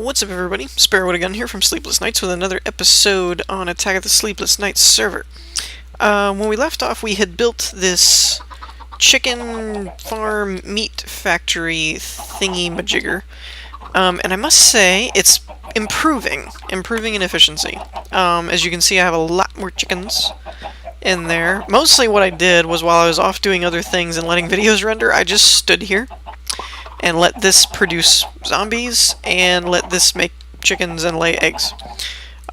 What's up, everybody? Sparrowwood again here from Sleepless Nights with another episode on Attack of the Sleepless Nights server. When we left off, we had built this chicken farm meat factory thingy-majigger, and I must say, it's improving in efficiency. As you can see, I have a lot more chickens in there. Mostly what I did was, while I was off doing other things and letting videos render, I just stood here and let this produce zombies, and let this make chickens and lay eggs.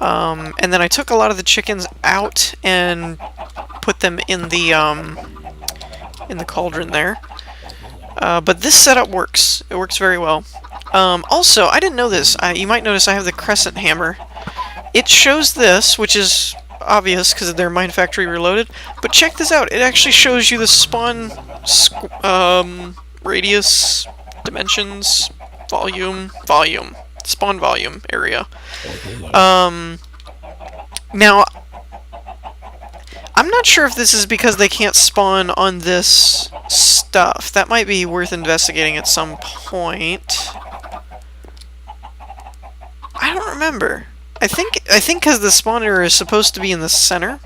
And then I took a lot of the chickens out and put them in the cauldron there. But this setup works. It works very well. Also, I didn't know this. You might notice I have the crescent hammer. It shows this, which is obvious because they're Mine Factory Reloaded. But check this out. It actually shows you the spawn radius, dimensions, volume, spawn volume area. Now, I'm not sure if this is because they can't spawn on this stuff. That might be worth investigating at some point. I don't remember. I think because the spawner is supposed to be in the center.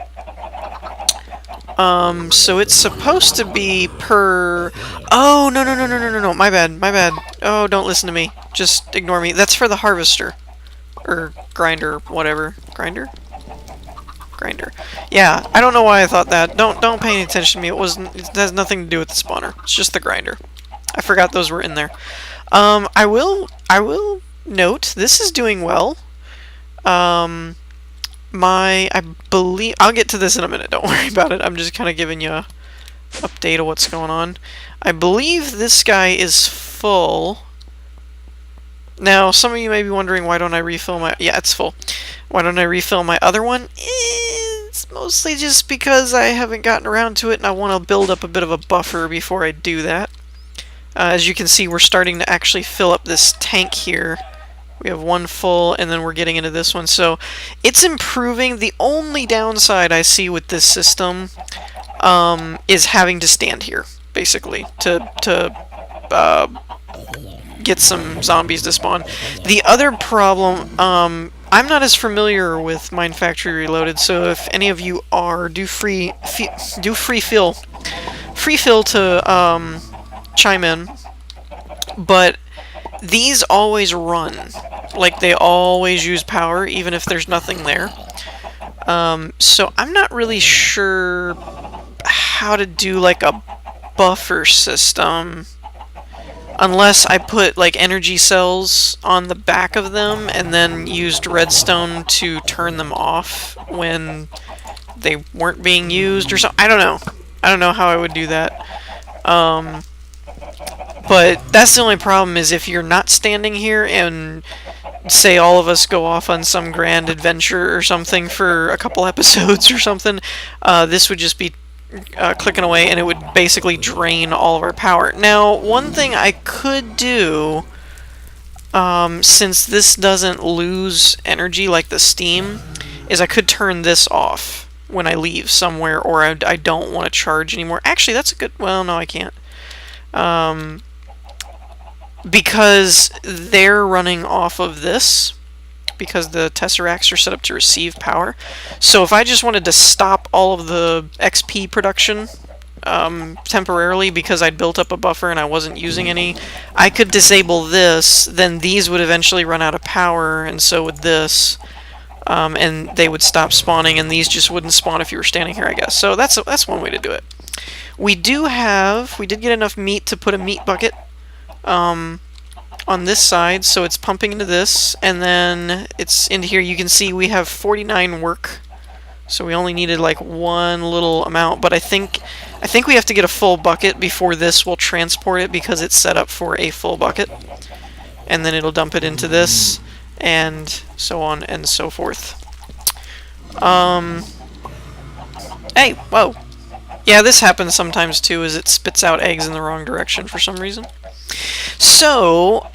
So it's supposed to be per... Oh, no, my bad. Oh, don't listen to me. Just ignore me. That's for the harvester. Or grinder, whatever. Grinder? Grinder. Yeah, I don't know why I thought that. Don't pay any attention to me. It has nothing to do with the spawner. It's just the grinder. I forgot those were in there. I will note, this is doing well. I believe... I'll get to this in a minute, don't worry about it. I'm just kind of giving you an update of what's going on. I believe this guy is full. Now, some of you may be wondering, why don't I refill my... Yeah, it's full. Why don't I refill my other one? It's mostly just because I haven't gotten around to it, and I want to build up a bit of a buffer before I do that. As you can see, we're starting to actually fill up this tank here. We have one full, and then we're getting into this one. So it's improving. The only downside I see with this system is having to stand here, basically, to get some zombies to spawn. The other problem, I'm not as familiar with Mine Factory Reloaded, so if any of you are, do free feel to chime in. But these always run. Like, they always use power, even if there's nothing there. So I'm not really sure how to do, like, a buffer system. Unless I put, like, energy cells on the back of them, and then used redstone to turn them off when they weren't being used, or something. I don't know. I don't know how I would do that. But that's the only problem, is if you're not standing here and say all of us go off on some grand adventure or something for a couple episodes or something, this would just be clicking away, and it would basically drain all of our power. Now, one thing I could do, since this doesn't lose energy like the steam, is I could turn this off when I leave somewhere, or I don't want to charge anymore. Actually, that's a good... Well, no, I can't. Because they're running off of this, because the tesseracts are set up to receive power. So if I just wanted to stop all of the XP production temporarily because I'd built up a buffer and I wasn't using any, I could disable this, then these would eventually run out of power, and so would this, and they would stop spawning, and these just wouldn't spawn if you were standing here, I guess. So that's one way to do it. We did get enough meat to put a meat bucket on this side, so it's pumping into this, and then it's into here. You can see we have 49 work, so we only needed like one little amount, but I think we have to get a full bucket before this will transport it, because it's set up for a full bucket, and then it'll dump it into this, and so on and so forth. Hey, whoa. Yeah, this happens sometimes too, is it spits out eggs in the wrong direction for some reason. So,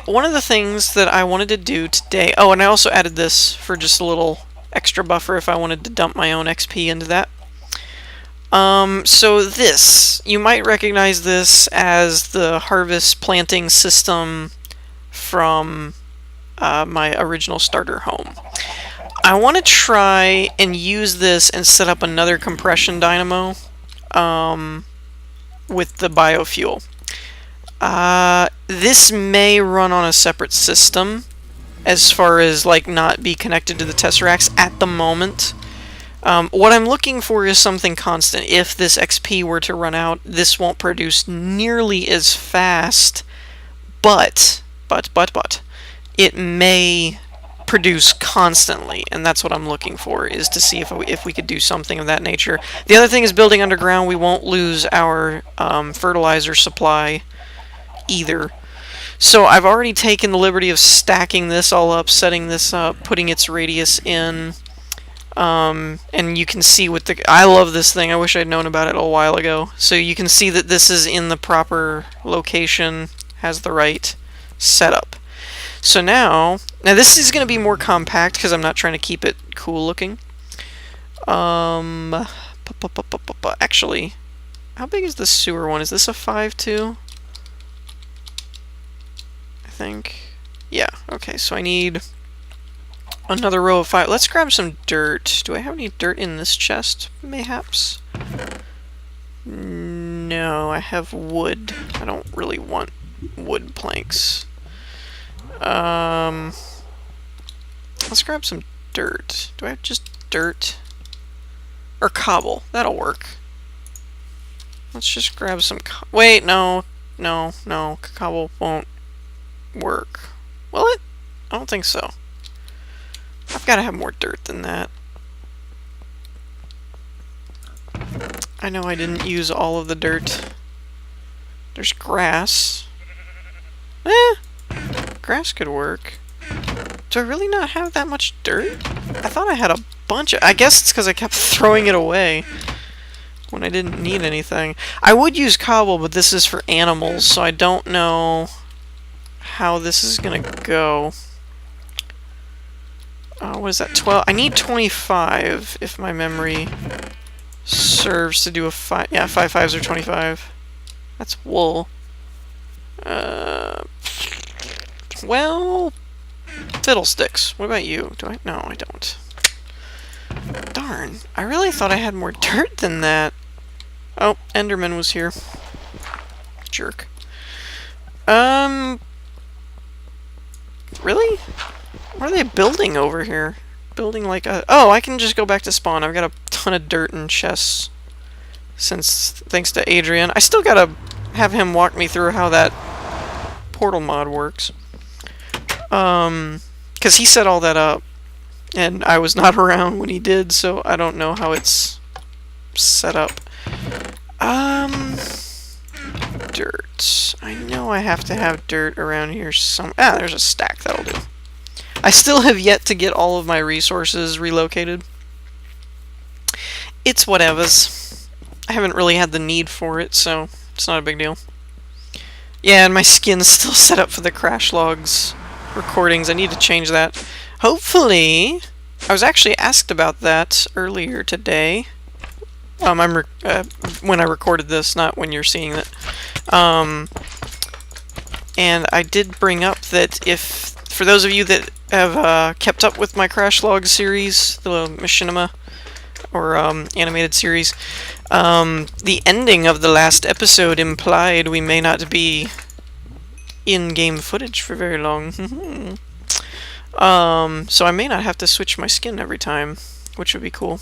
one of the things that I wanted to do today... Oh, and I also added this for just a little extra buffer if I wanted to dump my own XP into that. So this, you might recognize this as the harvest planting system from my original starter home. I want to try and use this and set up another compression dynamo with the biofuel. This may run on a separate system as far as like not be connected to the Tesseracts at the moment. What I'm looking for is something constant. If this XP were to run out, this won't produce nearly as fast, but it may produce constantly, and that's what I'm looking for, is to see if we could do something of that nature. The other thing is building underground. We won't lose our fertilizer supply either. So I've already taken the liberty of stacking this all up, setting this up, putting its radius in, and you can see with the... I love this thing. I wish I'd known about it a while ago. So you can see that this is in the proper location, has the right setup. So now this is going to be more compact because I'm not trying to keep it cool looking. Actually, how big is the sewer one? Is this a 5.2? I think. Yeah, okay, so I need another row of 5. Let's grab some dirt. Do I have any dirt in this chest, mayhaps? No, I have wood. I don't really want wood planks. Let's grab some dirt. Do I have just dirt? Or cobble. That'll work. Let's just grab some wait, no. Cobble won't work. Will it? I don't think so. I've got to have more dirt than that. I know I didn't use all of the dirt. There's grass. Grass could work. Do I really not have that much dirt? I thought I had a bunch of... I guess it's because I kept throwing it away when I didn't need anything. I would use cobble, but this is for animals, so I don't know how this is going to go. What is that? 12? I need 25 if my memory serves to do a 5. Yeah, 5 5s are 25. That's wool. Well, fiddlesticks. What about you? Do I? No, I don't. Darn. I really thought I had more dirt than that. Oh, Enderman was here. Jerk. Really? What are they building over here? Building like a... Oh, I can just go back to spawn. I've got a ton of dirt and chests. Thanks to Adrian. I still gotta have him walk me through how that portal mod works. Because he set all that up, and I was not around when he did, so I don't know how it's set up. Dirt. I know I have to have dirt around here some... Ah, there's a stack. That'll do. I still have yet to get all of my resources relocated. It's whatevers. I haven't really had the need for it, so it's not a big deal. Yeah, and my skin's still set up for the crash logs recordings. I need to change that. Hopefully, I was actually asked about that earlier today. When I recorded this, not when you're seeing it. And I did bring up that for those of you that have kept up with my crash log series, the machinima or animated series, the ending of the last episode implied we may not be in-game footage for very long. So I may not have to switch my skin every time, which would be cool.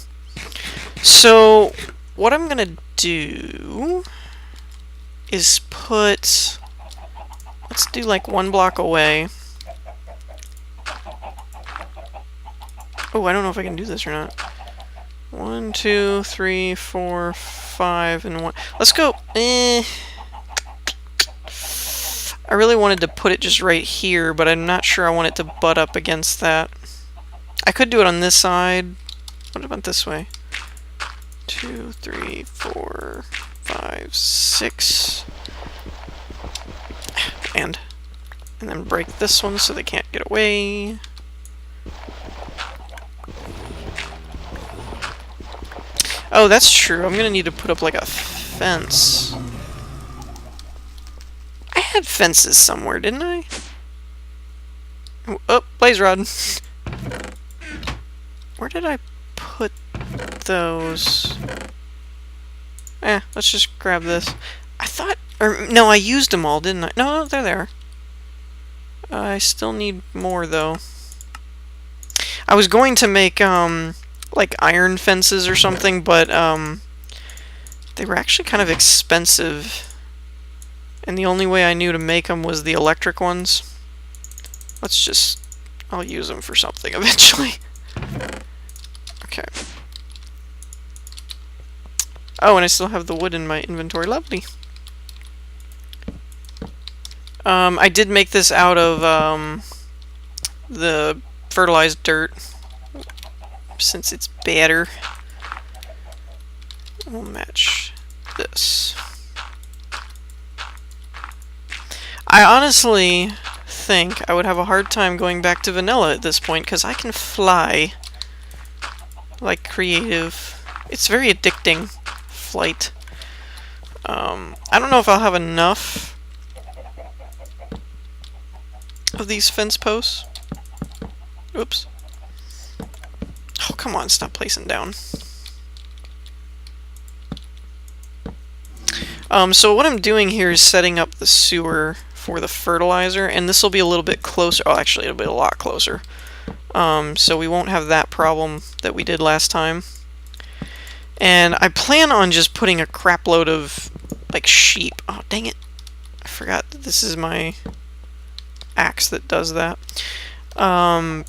So what I'm gonna do is put... Let's do like 1 block away. Oh, I don't know if I can do this or not. 1, 2, 3, 4, 5, and 1. Let's go. I really wanted to put it just right here, but I'm not sure I want it to butt up against that. I could do it on this side. What about this way? 2, 3, 4, 5, 6. And then break this one so they can't get away. Oh, that's true. I'm gonna need to put up like a fence. I had fences somewhere, didn't I? Oh, blaze rod. Where did I put those? Let's just grab this. I thought, or no, I used them all, didn't I? No, they're there. I still need more though. I was going to make like iron fences or something, but they were actually kind of expensive, and the only way I knew to make them was the electric ones. I'll use them for something eventually. Okay. Oh, and I still have the wood in my inventory. Lovely. I did make this out of the fertilized dirt, since it's better. We'll match this. I honestly think I would have a hard time going back to vanilla at this point, because I can fly like creative. It's very addicting, flight. I don't know if I'll have enough of these fence posts. Oops. Oh, come on, stop placing down. So what I'm doing here is setting up the sewer for the fertilizer, and this will be a little bit closer. Oh, actually, it'll be a lot closer. So we won't have that problem that we did last time. And I plan on just putting a crap load of, like, sheep. Oh, dang it. I forgot that this is my axe that does that. I'm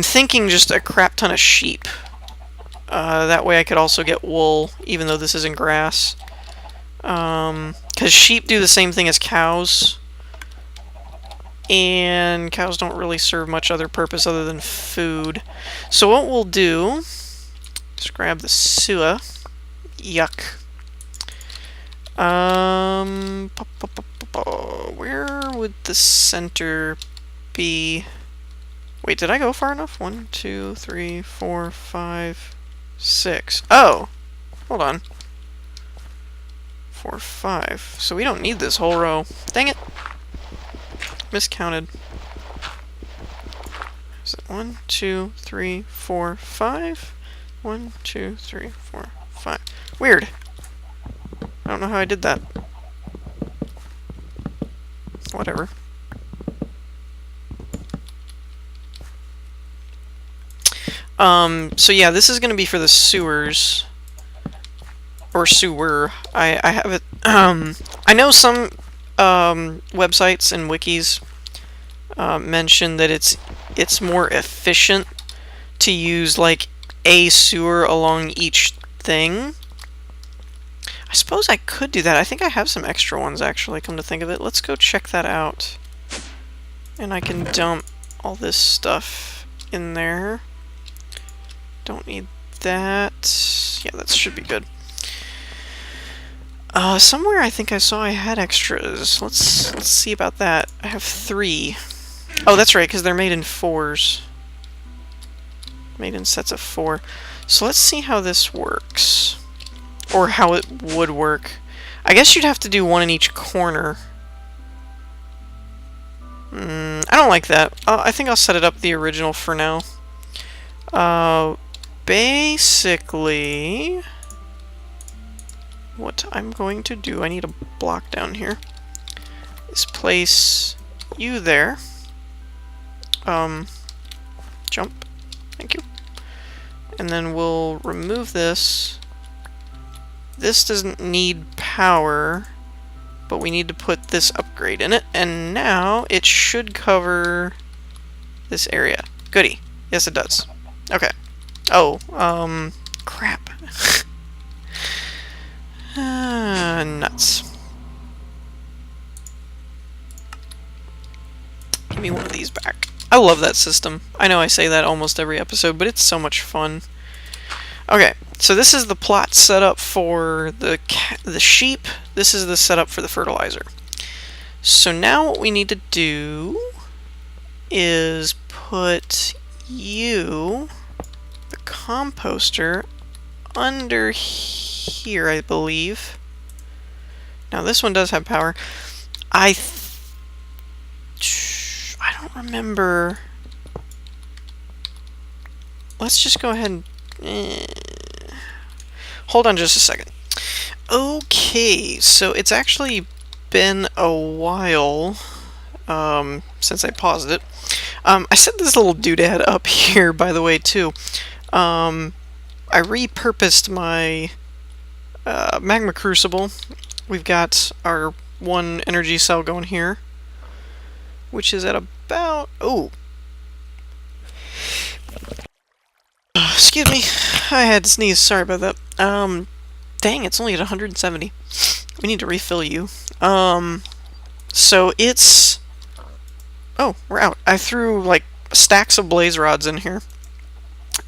thinking just a crap ton of sheep. That way I could also get wool, even though this isn't grass. Because sheep do the same thing as cows. And cows don't really serve much other purpose other than food. So what we'll do... Just grab the sewer. Yuck. Where would the center be? Wait, did I go far enough? 1, 2, 3, 4, 5, 6. Oh! Hold on. 4, 5. So we don't need this whole row. Dang it! Miscounted. Is it 1, 2, 3, 4, 5? 1, 2, 3, 4, 5. Weird. I don't know how I did that. Whatever. So yeah, this is going to be for the sewers. Or sewer. I have it... I know some websites and wikis mention that it's more efficient to use, like, a sewer along each thing. I suppose I could do that. I think I have some extra ones, actually, come to think of it. Let's go check that out. And I can dump all this stuff in there. Don't need that. Yeah, that should be good. Somewhere I think I saw I had extras. Let's see about that. I have 3. Oh, that's right, because they're made in 4s. Made in sets of 4. So let's see how this works. Or how it would work. I guess you'd have to do one in each corner. I don't like that. I think I'll set it up the original for now. Basically... what I'm going to do, I need a block down here, is place you there. Jump. Thank you. And then we'll remove this. This doesn't need power, but we need to put this upgrade in it, and now it should cover this area. Goody. Yes, it does. Okay. Oh, crap. Nuts. Give me one of these back. I love that system. I know I say that almost every episode, but it's so much fun. Okay, so this is the plot setup for the sheep. This is the setup for the fertilizer. So now what we need to do is put you, the composter, under here, I believe. Now this one does have power. I don't remember. Let's just go ahead and... Hold on just a second. Okay, so it's actually been a while since I paused it. I set this little doodad up here, by the way, too. I repurposed my magma crucible. We've got our one energy cell going here, which is at about... Oh! Excuse me, I had to sneeze, sorry about that. Dang, it's only at 170. We need to refill you. So it's... Oh, we're out. I threw, like, stacks of blaze rods in here.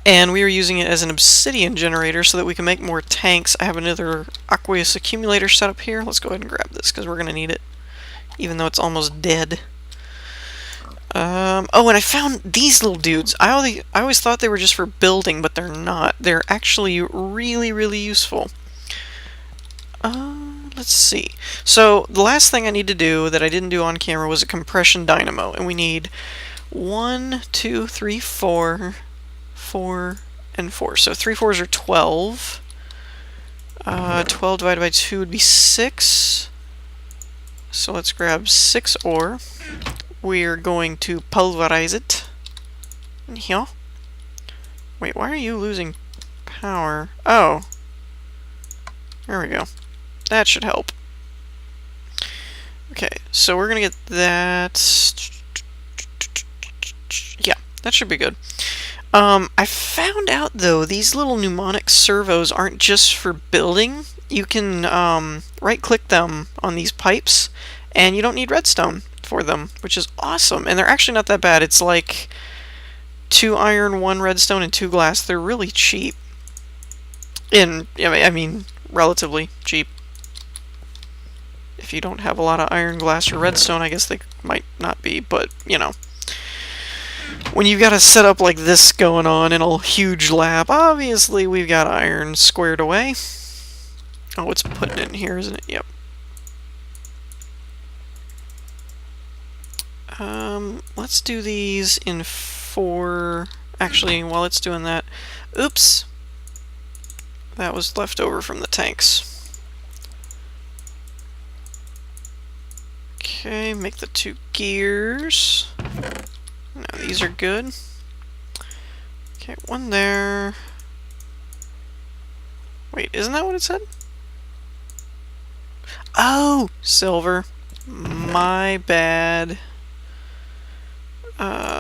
And we were using it as an obsidian generator so that we can make more tanks. I have another aqueous accumulator set up here. Let's go ahead and grab this, because we're going to need it. Even though it's almost dead. Oh, and I found these little dudes. I always thought they were just for building, but they're not. They're actually really, really useful. Let's see. So, the last thing I need to do that I didn't do on camera was a compression dynamo. And we need 1, 2, 3, 4, 4, and 4. So 3 4s are 12. 12 divided by 2 would be 6. So let's grab 6 ore. We're going to pulverize it. In here. Wait, why are you losing power? Oh. There we go. That should help. Okay, so we're gonna get that. Yeah, that should be good. I found out, though, these little mnemonic servos aren't just for building. You can right-click them on these pipes, and you don't need redstone for them, which is awesome. And they're actually not that bad. It's like 2 iron, 1 redstone, and 2 glass. They're really cheap. I mean, relatively cheap. If you don't have a lot of iron, glass, or redstone, I guess they might not be, but, you know. When you've got a setup like this going on in a huge lab, obviously we've got iron squared away. Oh, it's putting it in here, isn't it? Yep. Let's do these in 4... Actually, while it's doing that... Oops! That was left over from the tanks. Okay, make the 2 gears. No, these are good. Okay, 1 there. Wait, isn't that what it said? Oh! Silver. My bad.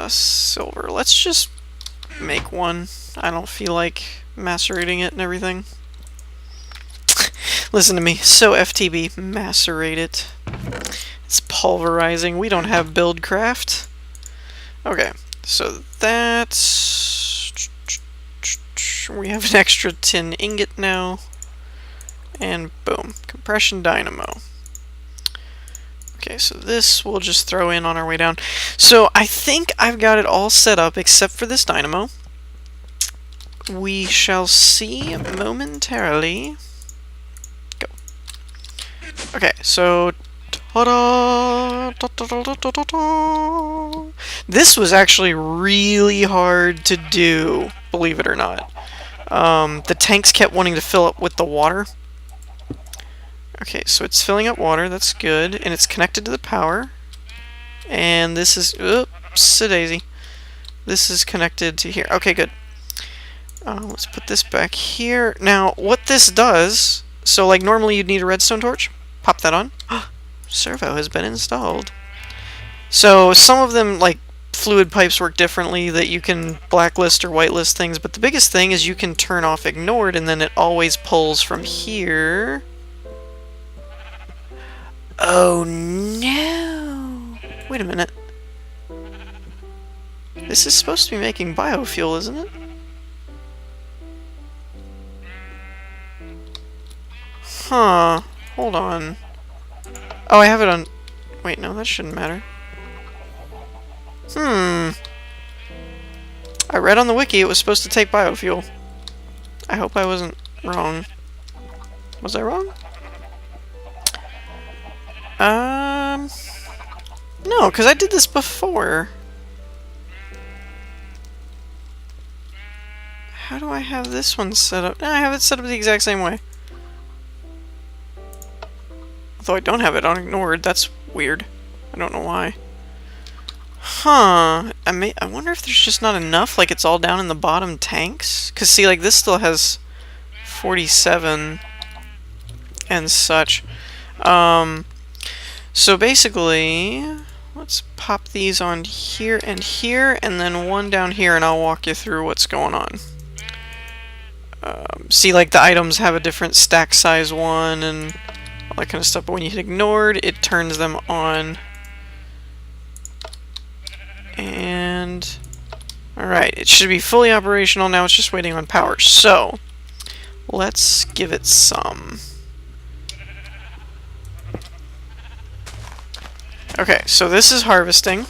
Silver. Let's just make 1. I don't feel like macerating it and everything. Listen to me. So FTB. Macerate it. It's pulverizing. We don't have Buildcraft. Okay, so that's... We have an extra tin ingot now. And boom, compression dynamo. Okay, so this we'll just throw in on our way down. So I think I've got it all set up except for this dynamo. We shall see momentarily. Go. Okay, so... Ta-da! Ta-ta-ta-ta-ta-ta! This was actually really hard to do, believe it or not. The tanks kept wanting to fill up with the water. Okay, so it's filling up water, that's good, and it's connected to the power. And this is, oops-a-daisy. This is connected to here. Okay, good. Let's put this back here. Now, what this does, so like normally you'd need a redstone torch. Pop that on. Servo has been installed. So some of them, like fluid pipes, work differently, that you can blacklist or whitelist things, but the biggest thing is you can turn off ignored, and then it always pulls from here. Oh no! Wait a minute. This is supposed to be making biofuel, isn't it? Huh. Hold on. Oh, I have it on... Wait, no, that shouldn't matter. I read on the wiki it was supposed to take biofuel. I hope I wasn't wrong. Was I wrong? No, because I did this before. how do I have this one set up? No, I have it set up the exact same way. Although I don't have it on ignored. That's weird. I don't know why. Huh. I wonder if there's just not enough, like it's all down in the bottom tanks? Because see, like this still has 47 and such. So basically, let's pop these on here, and then one down here, and I'll walk you through what's going on. See, like the items have a different stack size one, and all that kind of stuff, but when you hit ignored, it turns them on. And alright, it should be fully operational now, it's just waiting on power. So, let's give it some. Okay, so this is harvesting.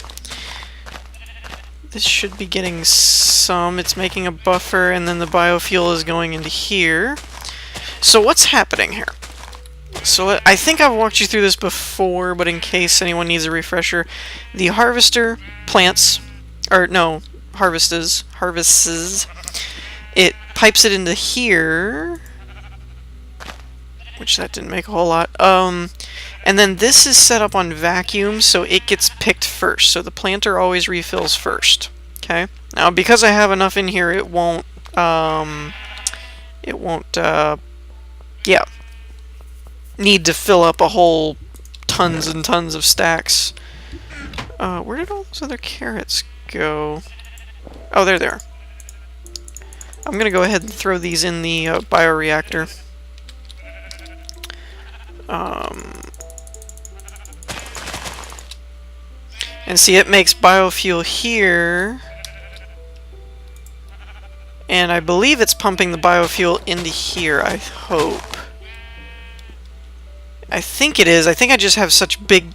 This should be getting some. It's making a buffer, and then the biofuel is going into here. So what's happening here? So I think I've walked you through this before, but in case anyone needs a refresher, the harvester plants, or no, harvests, it pipes it into here, which that didn't make a whole lot, and then this is set up on vacuum, so it gets picked first, so the planter always refills first, okay? Now, because I have enough in here, it won't, yeah, need to fill up a whole tons and tons of stacks. Where did all those other carrots go? Oh, there they are. I'm gonna go ahead and throw these in the bioreactor. And see, it makes biofuel here. And I believe it's pumping the biofuel into here, I hope. I think it is. I think I just have such a big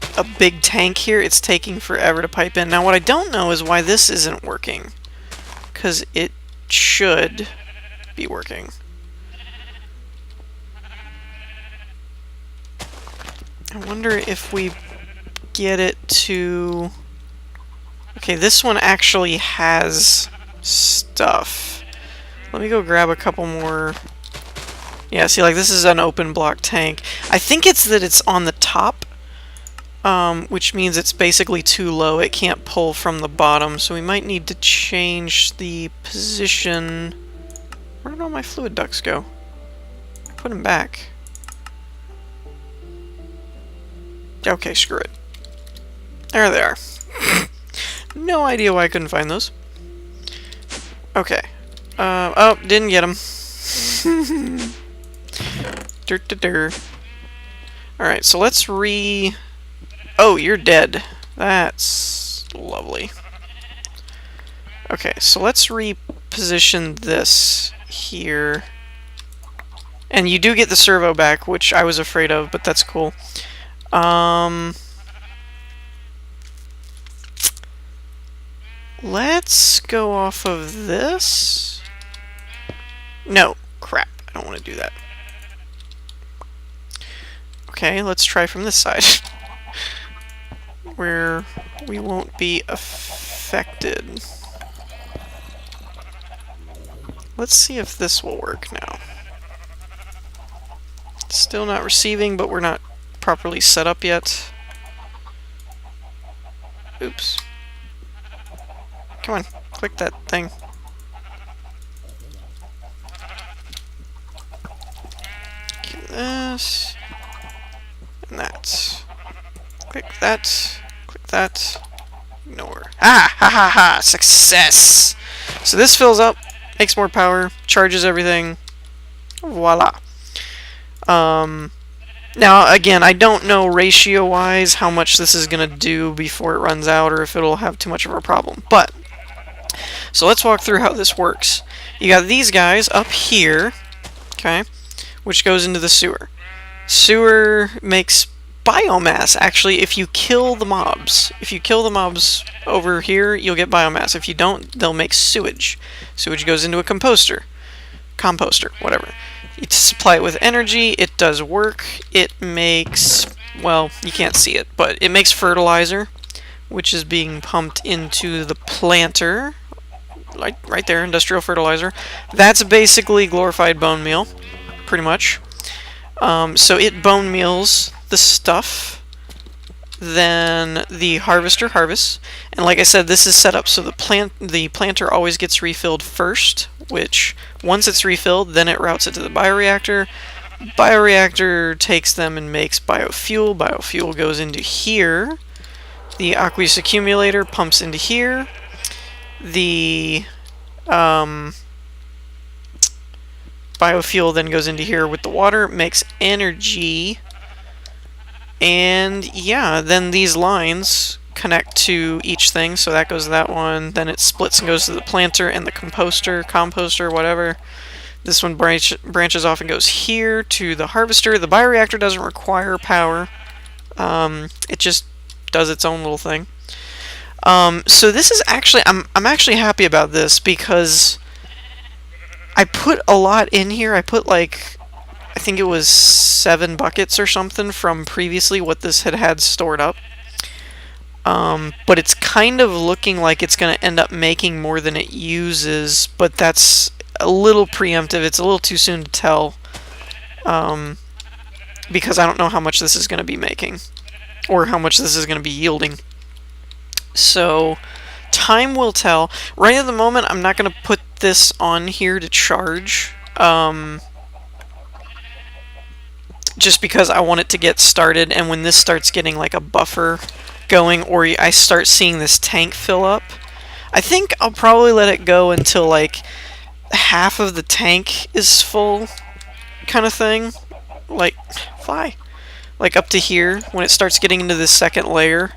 tank here, it's taking forever to pipe in. Now what I don't know is why this isn't working. Because it should be working. I wonder if we get it to... Okay, this one actually has stuff. Let me go grab a couple more... Yeah, see, like, this is an open block tank. I think it's that it's on the top, which means it's basically too low. It can't pull from the bottom, so we might need to change the position. Where did all my fluid ducts go? I put them back. Okay, screw it. There they are. No idea why I couldn't find those. Okay. Oh, didn't get them. Alright, so let's Oh, you're dead. That's lovely. Okay, so let's reposition this here. And you do get the servo back, which I was afraid of, but that's cool. Let's go off of this. No, crap. I don't want to do that. Okay, let's try from this side. Where we won't be affected. Let's see if this will work now. Still not receiving, but we're not properly set up yet. Oops. Come on, click that thing. Get this. And that. Click that. Click that. Ignore. Ah! Ha ha ha! Success! So this fills up, makes more power, charges everything. Voila. Now, again, I don't know ratio-wise how much this is going to do before it runs out, or if it'll have too much of a problem. But, so let's walk through how this works. You got these guys up here, okay, which goes into the sewer. Sewer makes biomass, actually, if you kill the mobs. If you kill the mobs over here, you'll get biomass. If you don't, they'll make sewage. Sewage goes into a composter, whatever. You supply it with energy, it does work, it makes, well, you can't see it, but it makes fertilizer, which is being pumped into the planter, right there, industrial fertilizer. That's basically glorified bone meal, pretty much. So it bone meals the stuff, then the harvester harvests, and like I said, this is set up so the planter always gets refilled first, which once it's refilled, then it routes it to the bioreactor. Bioreactor takes them and makes biofuel. Biofuel goes into here. The aqueous accumulator pumps into here. The biofuel then goes into here with the water, makes energy, and yeah, then these lines connect to each thing, so that goes to that one, then it splits and goes to the planter and the composter, whatever. This one branches off and goes here to the harvester. The bioreactor doesn't require power. It just does its own little thing. So this is actually, I'm actually happy about this because I put a lot in here. I put like, I think it was 7 buckets or something from previously what this had stored up. But it's kind of looking like it's going to end up making more than it uses, but that's a little preemptive. It's a little too soon to tell, because I don't know how much this is going to be making or how much this is going to be yielding. So time will tell. Right at the moment, I'm not going to put this on here to charge, just because I want it to get started, and when this starts getting like a buffer going, or I start seeing this tank fill up, I think I'll probably let it go until like half of the tank is full, kind of thing. Like, fly. Like up to here, when it starts getting into this second layer,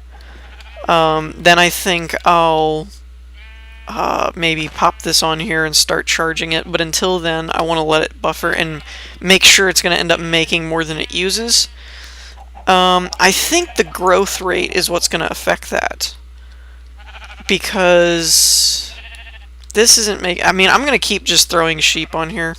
then I think I'll maybe pop this on here and start charging it, but until then I want to let it buffer and make sure it's going to end up making more than it uses. I think the growth rate is what's going to affect that, because this isn't making, I mean, I'm going to keep just throwing sheep on here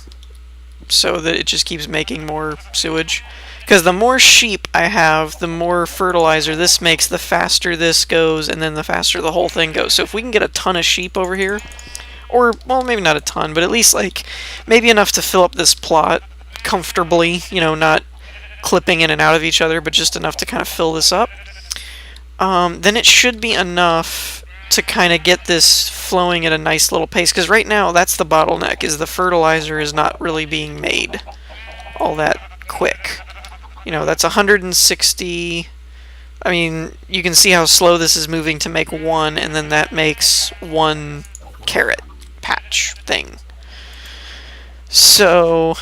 so that it just keeps making more sewage, because the more sheep I have, the more fertilizer this makes, the faster this goes, and then the faster the whole thing goes. So if we can get a ton of sheep over here, or, well, maybe not a ton, but at least like maybe enough to fill up this plot comfortably, you know, not clipping in and out of each other, but just enough to kind of fill this up, then it should be enough to kind of get this flowing at a nice little pace, because right now that's the bottleneck, is the fertilizer is not really being made all that quick. You know, that's 160. I mean, you can see how slow this is moving to make one, and then that makes 1 carrot patch thing. So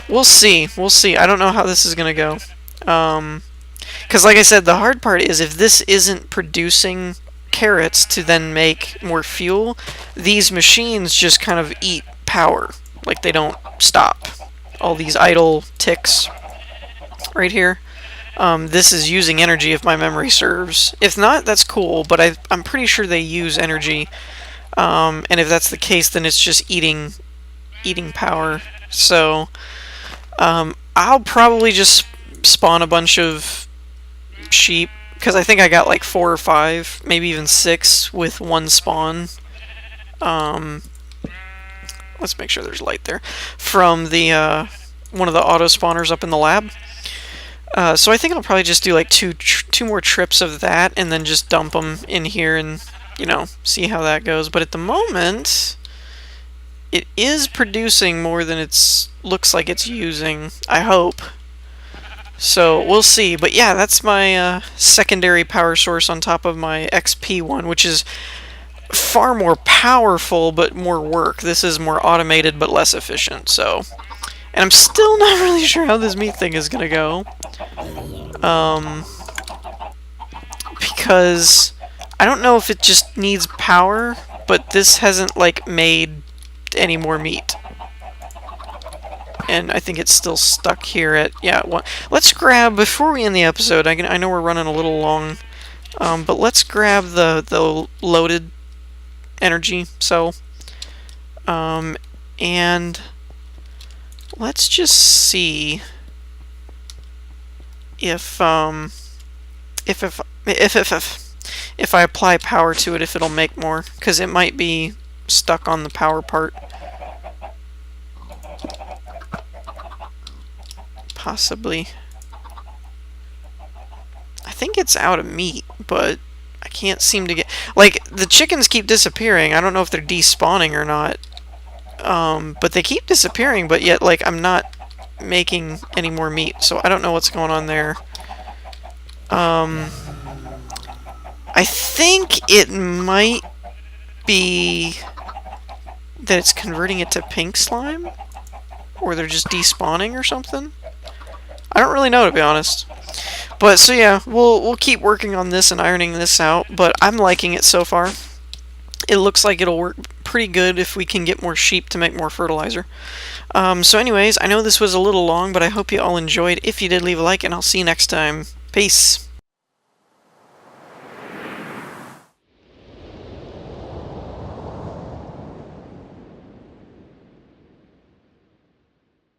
we'll see. We'll see. I don't know how this is going to go. Because like I said, the hard part is if this isn't producing carrots to then make more fuel, these machines just kind of eat power. Like, they don't stop. All these idle ticks right here. This is using energy if my memory serves. If not, that's cool, but I'm pretty sure they use energy. And if that's the case, then it's just eating power. So I'll probably just spawn a bunch of sheep, because I think I got like 4 or 5, maybe even 6 with 1 spawn. Let's make sure there's light there. From the one of the auto spawners up in the lab. So I think I'll probably just do like two more trips of that, and then just dump them in here and, you know, see how that goes. But at the moment, it is producing more than it's looks like it's using, I hope. So we'll see. But yeah, that's my secondary power source on top of my XP one, which is far more powerful but more work. This is more automated but less efficient. So, and I'm still not really sure how this meat thing is gonna go, because I don't know if it just needs power, but this hasn't like made any more meat, and I think it's still stuck here at, yeah, let's grab, before we end the episode, I know we're running a little long, but let's grab the loaded energy cell, and let's just see if I apply power to it, if it'll make more, because it might be stuck on the power part. Possibly. I think it's out of meat, but I can't seem to get... Like, the chickens keep disappearing. I don't know if they're despawning or not. But they keep disappearing, but yet, like, I'm not making any more meat, so I don't know what's going on there. I think it might be that it's converting it to pink slime, or they're just despawning or something. I don't really know, to be honest. But so yeah, we'll keep working on this and ironing this out, but I'm liking it so far. It looks like it'll work pretty good if we can get more sheep to make more fertilizer. So anyways, I know this was a little long, but I hope you all enjoyed. If you did, leave a like, and I'll see you next time. Peace.